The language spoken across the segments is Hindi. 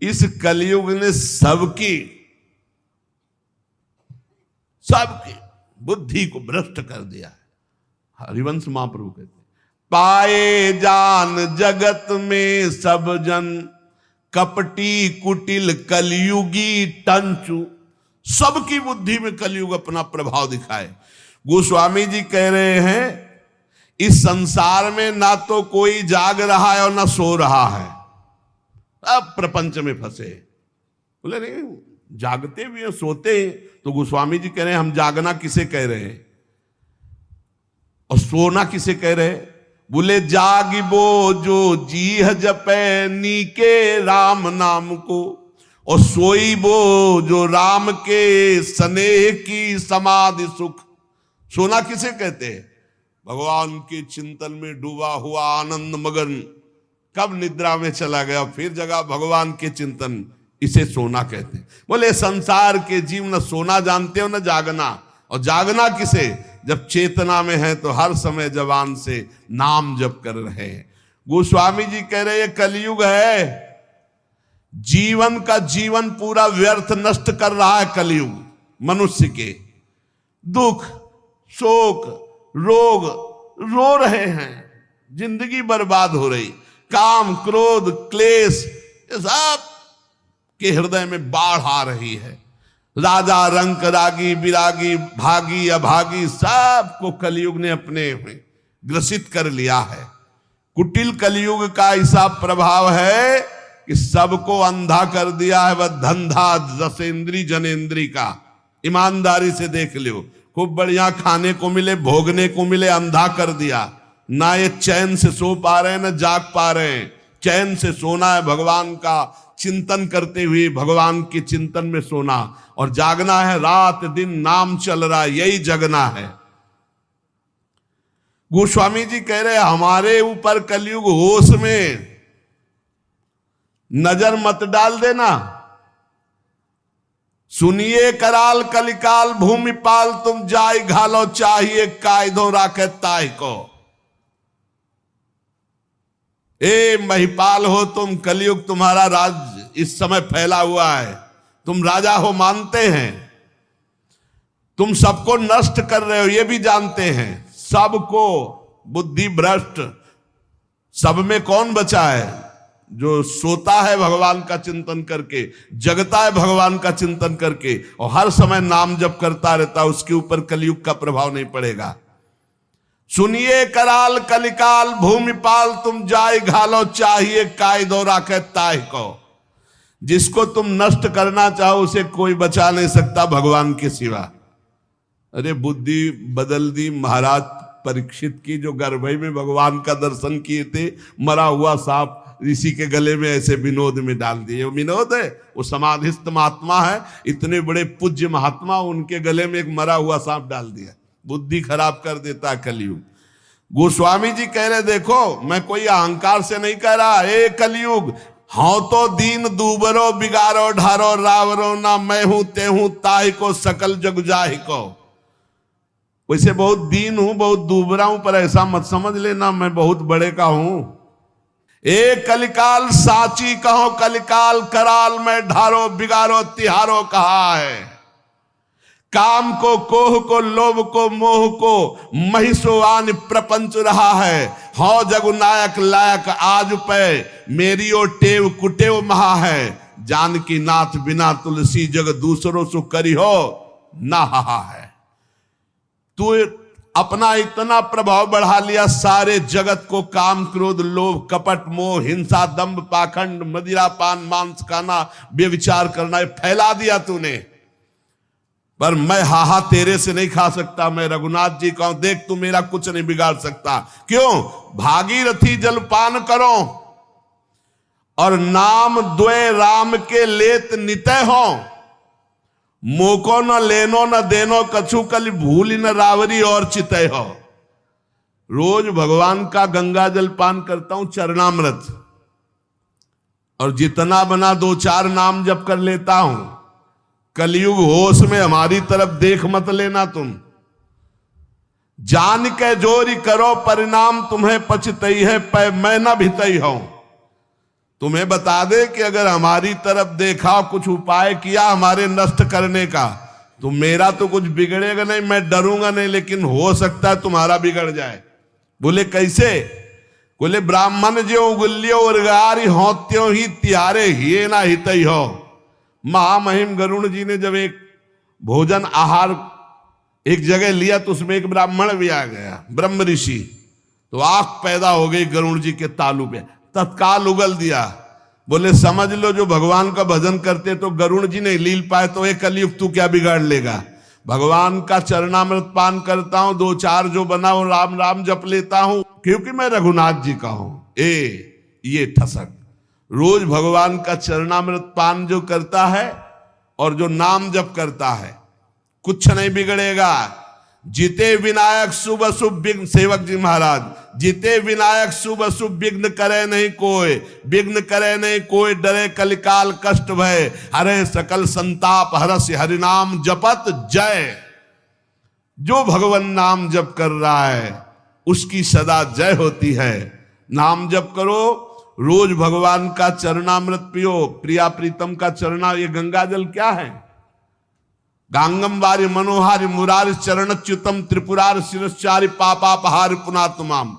इस कलयुग ने सबकी बुद्धि को भ्रष्ट कर दिया है। हरिवंश महाप्रभु कहते पाए जान जगत में सब जन, कपटी कुटिल कलयुगी टंचु। सबकी बुद्धि में कलयुग अपना प्रभाव दिखाए। गोस्वामी जी कह रहे हैं इस संसार में ना तो कोई जाग रहा है और ना सो रहा है, अब प्रपंच में फंसे। बोले नहीं, जागते भी हैं सोते हैं। तो गोस्वामी जी कह रहे हैं हम जागना किसे कह रहे हैं और सोना किसे कह रहे हैं? बोले जागिबो जो जीह जपे नीके राम नाम को, और सोईबो जो राम के स्नेह की समाधि सुख। सोना किसे कहते हैं? भगवान के चिंतन में डूबा हुआ आनंद मगन कब निद्रा में चला गया फिर जगा भगवान के चिंतन, इसे सोना कहते हैं। बोले संसार के जीव न सोना जानते हो न जागना। और जागना किसे? जब चेतना में है तो हर समय जबान से नाम जप कर रहे हैं। गोस्वामी जी कह रहे ये कलयुग है, जीवन का जीवन पूरा व्यर्थ नष्ट कर रहा है कलयुग। मनुष्य के दुख शोक रोग रो रहे हैं, जिंदगी बर्बाद हो रही। काम क्रोध क्लेश ये सब के हृदय में बाढ़ आ रही है। राजा रंक रागी विरागी भागी अभागी सबको कलयुग ने अपने में ग्रसित कर लिया है। कुटिल कलयुग का ऐसा प्रभाव है कि सबको अंधा कर दिया है। वह धंधा दसेंद्री जनेंद्री का। ईमानदारी से देख लो, खूब बढ़िया खाने को मिले भोगने को मिले, अंधा कर दिया। ना ये चैन से सो पा रहे हैं ना जाग पा रहे हैं। चैन से सोना है भगवान का चिंतन करते हुए, भगवान के चिंतन में सोना, और जागना है रात दिन नाम चल रहा है, यही जगना है। गोस्वामी जी कह रहे हमारे ऊपर कलयुग होश में नजर मत डाल देना। सुनिए कराल कलिकाल भूमिपाल तुम जाय घालो चाहिए कायदो राखे ताय को। ए महिपाल हो तुम, कलयुग तुम्हारा राज इस समय फैला हुआ है, तुम राजा हो मानते हैं, तुम सबको नष्ट कर रहे हो ये भी जानते हैं। सबको बुद्धि भ्रष्ट, सब में कौन बचा है? जो सोता है भगवान का चिंतन करके, जगता है भगवान का चिंतन करके और हर समय नाम जप करता रहता, उसके ऊपर कलयुग का प्रभाव नहीं पड़ेगा। सुनिए कराल कलिकाल भूमिपाल तुम जाय घालो चाहिए कायदो राखे ताय को। जिसको तुम नष्ट करना चाहो उसे कोई बचा नहीं सकता भगवान के सिवा। अरे बुद्धि बदल दी महाराज परीक्षित की, जो गर्भई में भगवान का दर्शन किए थे, मरा हुआ सांप ऋषि के गले में ऐसे विनोद में डाल दिए। वो विनोद है, वो समाधिस्थ महात्मा है, इतने बड़े पूज्य महात्मा, उनके गले में एक मरा हुआ सांप डाल दिया। बुद्धि खराब कर देता कलयुग। गोस्वामी जी कह रहे देखो मैं कोई अहंकार से नहीं कह रहा, ए कलयुग हाँ तो दीन दूबरो बिगारो ढारो रावरो ना मैं हूं ते हूं ताहि को सकल जग जाहि को। वैसे बहुत दीन हूं बहुत दूबरा हूं, पर ऐसा मत समझ लेना मैं बहुत बड़े का हूं। ए कलिकाल साची कहो कलिकाल कराल में ढारो बिगारो तिहारो कहा है। काम को कोह को लोभ को मोह को महिषोवान प्रपंच रहा है। हौ जगु नायक लायक आज पे मेरी ओ टेव कुटेव महा है। जानकी नाथ बिना तुलसी जग दूसरों सु करी हो ना हा है। तू अपना इतना प्रभाव बढ़ा लिया, सारे जगत को काम क्रोध लोभ कपट मोह हिंसा दंभ पाखंड मदिरा पान मांस खाना व्यभिचार करना फैला दिया तूने। पर मैं हाहा तेरे से नहीं खा सकता। मैं रघुनाथ जी का हूं, देख तू मेरा कुछ नहीं बिगाड़ सकता। क्यों? भागीरथी जलपान करो और नाम द्वय राम के लेत नितय हो। मोको न लेनो न देनो कछु कल भूल न रावरी और चितय हो। रोज भगवान का गंगा जल पान करता हूं चरणामृत, और जितना बना 2-4 नाम जप कर लेता हूं। कलयुग होश में हमारी तरफ देख मत लेना तुम। जान के जोरी करो परिणाम तुम्हें पछतई है पै मैं न भितई हो। तुम्हें बता दे कि अगर हमारी तरफ देखा, कुछ उपाय किया हमारे नष्ट करने का, तो मेरा तो कुछ बिगड़ेगा नहीं, मैं डरूंगा नहीं, लेकिन हो सकता है तुम्हारा बिगड़ जाए। बोले कैसे? बोले ब्राह्मण जो उगल्यो उर्गारी हो त्यों ही तिहारे हिये ना हितई हो। महामहिम गरुड़ जी ने जब एक भोजन आहार एक जगह लिया तो उसमें एक ब्राह्मण भी आ गया, ब्रह्म ऋषि। तो आंख पैदा हो गई गरुड़ जी के तालू पे, तत्काल उगल दिया। बोले समझ लो जो भगवान का भजन करते तो गरुड़ जी नहीं लील पाए तो एक कलयुग तू क्या बिगाड़ लेगा। भगवान का चरणामृत पान करता हूं, दो चार जो बना वो राम राम जप लेता हूं, क्योंकि मैं रघुनाथ जी का हूं। ये ठसक रोज भगवान का चरणामृत पान जो करता है और जो नाम जप करता है, कुछ नहीं बिगड़ेगा। जीते विनायक शुभ अशुभ विघ्न, सेवक जी महाराज, जीते विनायक शुभ अशुभ विघ्न करे नहीं कोई, विघ्न करे नहीं कोई, डरे कलिकाल कष्ट भय, हरे सकल संताप हरस हरिनाम जपत जय। जो भगवान नाम जप कर रहा है उसकी सदा जय होती है। नाम जप करो, रोज भगवान का चरणामृत पियो। प्रिया प्रीतम का चरणा, ये गंगा जल क्या है? गांगम वारि मनोहारि मुरारि चरणच्युतम त्रिपुरार शिरश्चारि पापापहारि पुनातुमाम।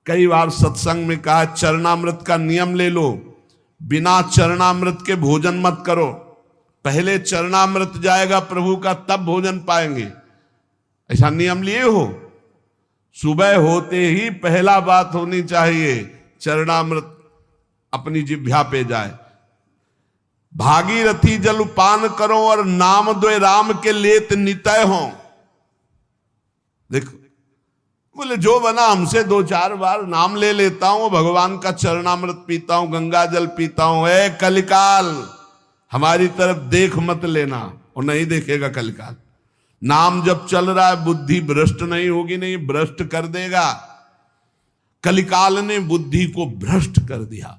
कई बार सत्संग में कहा चरणामृत का नियम ले लो, बिना चरणामृत के भोजन मत करो। पहले चरणामृत जाएगा प्रभु का, तब भोजन पाएंगे। ऐसा नियम लिए हो? सुबह होते ही पहला बात होनी चाहिए चरणामृत अपनी जिह्वा पे जाए। भागीरथी जल पान करो और नाम द्वय राम के लेत नितय हो। देखो, बोले जो बना हमसे दो चार बार नाम ले लेता हूं, भगवान का चरणामृत पीता हूं, गंगा जल पीता हूं। ए कलिकाल, हमारी तरफ देख मत लेना, और नहीं देखेगा कलिकाल। नाम जब चल रहा है बुद्धि भ्रष्ट नहीं होगी, नहीं भ्रष्ट कर देगा। कलिकाल ने बुद्धि को भ्रष्ट कर दिया।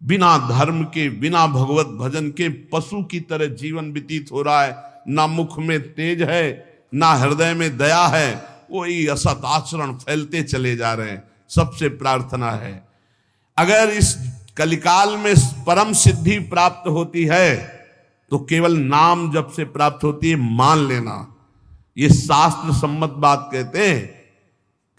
बिना धर्म के, बिना भगवत भजन के पशु की तरह जीवन व्यतीत हो रहा है। ना मुख में तेज है, ना हृदय में दया है, वही असत आचरण फैलते चले जा रहे हैं। सबसे प्रार्थना है, अगर इस कलिकाल में परम सिद्धि प्राप्त होती है तो केवल नाम जप से प्राप्त होती है, मान लेना। ये शास्त्र सम्मत बात कहते हैं।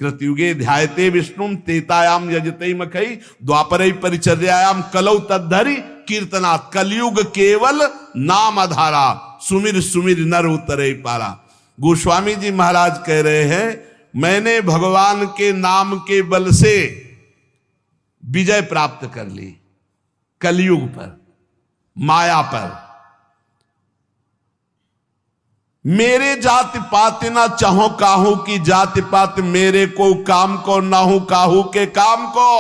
कृतयुगे ध्यायते विष्णुम तेतायाम यजते मखई द्वापरै परिचर्यायाम कलौ तद्धरि कीर्तनात्। कलयुग केवल नाम आधारा, सुमिर सुमिर नर उतरे पारा। गोस्वामी जी महाराज कह रहे हैं, मैंने भगवान के नाम के बल से विजय प्राप्त कर ली कलयुग पर, माया पर। मेरे जाति पात ना चाहो काहू की जाति पात, मेरे को काम को ना हूं काहू के काम को।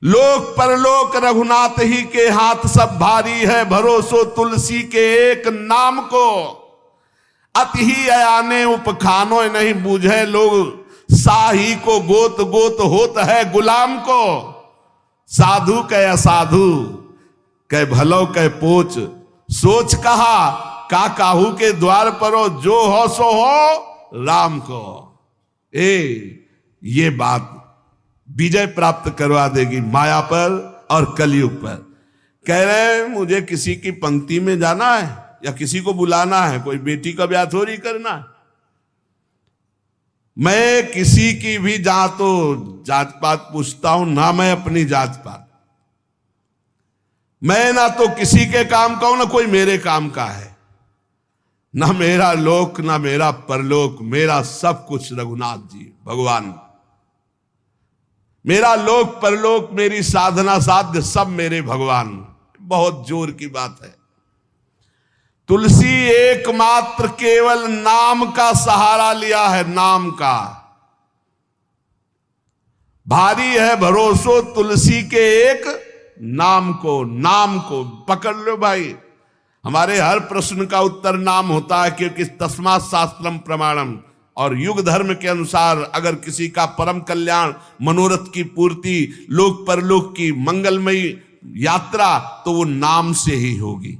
लोक परलोक रघुनाथ ही के हाथ सब भारी है, भरोसो तुलसी के एक नाम को। अति ही अयाने उपखानो नहीं बूझे लोग, साही को गोत गोत होत है गुलाम को। साधु कह असाधु कह भलो कह पोच, सोच कहा का काहू के द्वार पर हो, जो हो सो हो राम को। ये बात विजय प्राप्त करवा देगी माया पर और कलयुग पर। कह रहे हैं मुझे किसी की पंक्ति में जाना है या किसी को बुलाना है, कोई बेटी का ब्याह थोड़ी करना है। मैं किसी की भी जात तो जात पात पूछता हूं ना, मैं अपनी जात पात। मैं ना तो किसी के काम का हूं, ना कोई मेरे काम का है। ना मेरा लोक ना मेरा परलोक, मेरा सब कुछ रघुनाथ जी भगवान। मेरा लोक परलोक, मेरी साधना साध्य सब मेरे भगवान। बहुत जोर की बात है। तुलसी एकमात्र केवल नाम का सहारा लिया है, नाम का। भारी है भरोसो तुलसी के एक नाम को। नाम को पकड़ लो भाई। हमारे हर प्रश्न का उत्तर नाम होता है, क्योंकि तस्मात् शास्त्रम प्रमाणम। और युग धर्म के अनुसार अगर किसी का परम कल्याण, मनोरथ की पूर्ति, लोक परलोक की मंगलमयी यात्रा, तो वो नाम से ही होगी।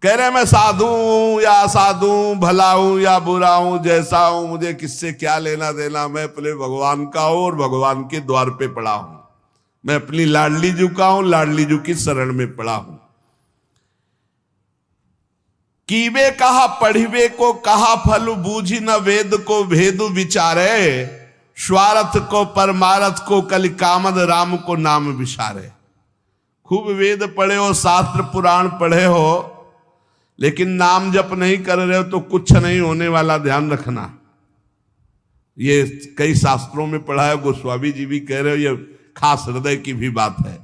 कह रहे मैं साधु हूं या असाधु, भला हूं या बुरा हूं, जैसा हूं, मुझे किससे क्या लेना देना। मैं अपने भगवान का हूं और भगवान के द्वार पे पड़ा हूं। मैं अपनी लाडली जू का हूं, लाडली जू की शरण में पड़ा हूं। कीबे कहा पढ़िबे को कहा फल बूझी न वेद को भेदु विचारे, स्वार्थ को परमारथ को कलि कामद राम को नाम विचारे। खूब वेद पढ़े हो, शास्त्र पुराण पढ़े हो, लेकिन नाम जप नहीं कर रहे हो तो कुछ नहीं होने वाला, ध्यान रखना। ये कई शास्त्रों में पढ़ा है, गोस्वामी जी भी कह रहे हो, ये खास हृदय की भी बात है।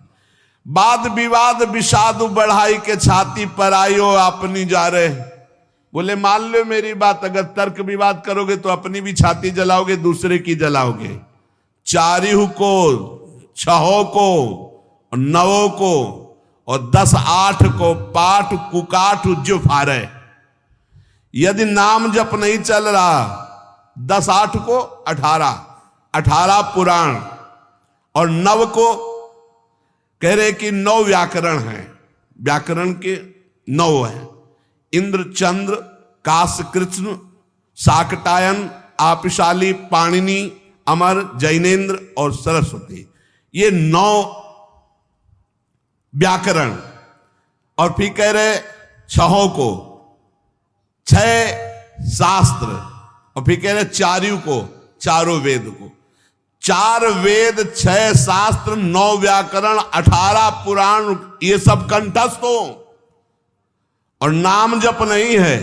वाद विवाद विषादु बढ़ाई के छाती पर आयो अपनी जा रहे। बोले मान लो मेरी बात, अगर तर्क विवाद करोगे तो अपनी भी छाती जलाओगे, दूसरे की जलाओगे। चारिहु को, छहो को, नवों को और 10-8 को पाठ कुकाठ जो फारे। यदि नाम जप नहीं चल रहा, 10-8 को 18 पुराण और 9 को कह रहे कि 9 व्याकरण हैं, व्याकरण के 9 हैं। इंद्र, चंद्र, काश, कृष्ण, शाकटायन, आपिशाली, पाणिनि, अमर, जैनेन्द्र और सरस्वती, ये 9 व्याकरण। और फिर कह रहे 6 को 6 शास्त्र, और फिर कह रहे 4 को, चारों वेद को। 4 वेद, 6 शास्त्र, 9 व्याकरण, 18 पुराण, ये सब कंठस्थ हो और नाम जप नहीं है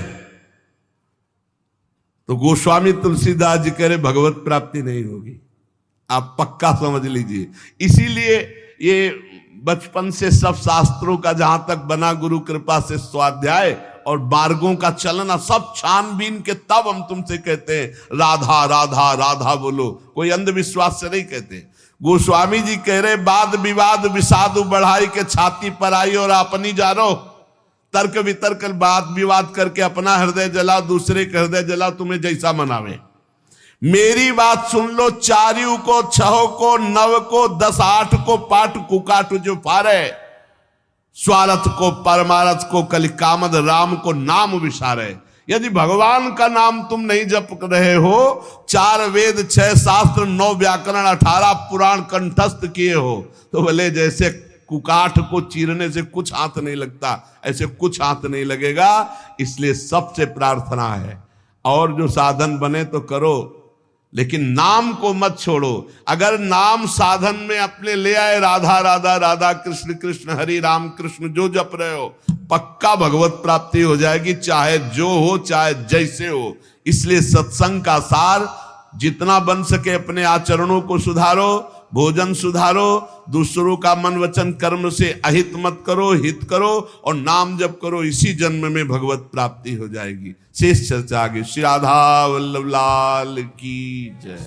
तो गोस्वामी तुलसीदास जी कह रहे भगवत प्राप्ति नहीं होगी। आप पक्का समझ लीजिए। इसीलिए ये बचपन से सब शास्त्रों का जहां तक बना गुरु कृपा से स्वाध्याय और मार्गों का चलना सब छानबीन के, तब हम तुमसे कहते हैं राधा राधा राधा बोलो, कोई अंधविश्वास से नहीं कहते। गोस्वामी जी कह रहे वाद विवाद विषादु बढ़ाई के छाती पर आई और अपनी जा रो। तर्क वितर्क वाद विवाद करके अपना हृदय जलाओ, दूसरे का हृदय जलाओ, तुम्हें जैसा मनावे। मेरी बात सुन लो, 4 को, 6 को, 9 को, 10-8 को पाठ कुकाठ जो फारे, स्वार्थ को परमारथ को कलि कामद राम को नाम विसारे। यदि भगवान का नाम तुम नहीं जप रहे हो, 4 वेद, 6 शास्त्र, 9 व्याकरण, 18 पुराण कंठस्थ किए हो, तो भले जैसे कुकाठ को चीरने से कुछ हाथ नहीं लगता, ऐसे कुछ हाथ नहीं लगेगा। इसलिए सबसे प्रार्थना है, और जो साधन बने तो करो, लेकिन नाम को मत छोड़ो। अगर नाम साधन में अपने ले आए, राधा राधा राधा, कृष्ण कृष्ण, हरि राम कृष्ण जो जप रहे हो, पक्का भगवत प्राप्ति हो जाएगी, चाहे जो हो, चाहे जैसे हो। इसलिए सत्संग का सार, जितना बन सके अपने आचरणों को सुधारो, भोजन सुधारो, दूसरों का मन वचन कर्म से अहित मत करो, हित करो और नाम जप करो। इसी जन्म में भगवत प्राप्ति हो जाएगी। शेष चर्चा आगे। श्री राधा वल्लभ लाल की जय।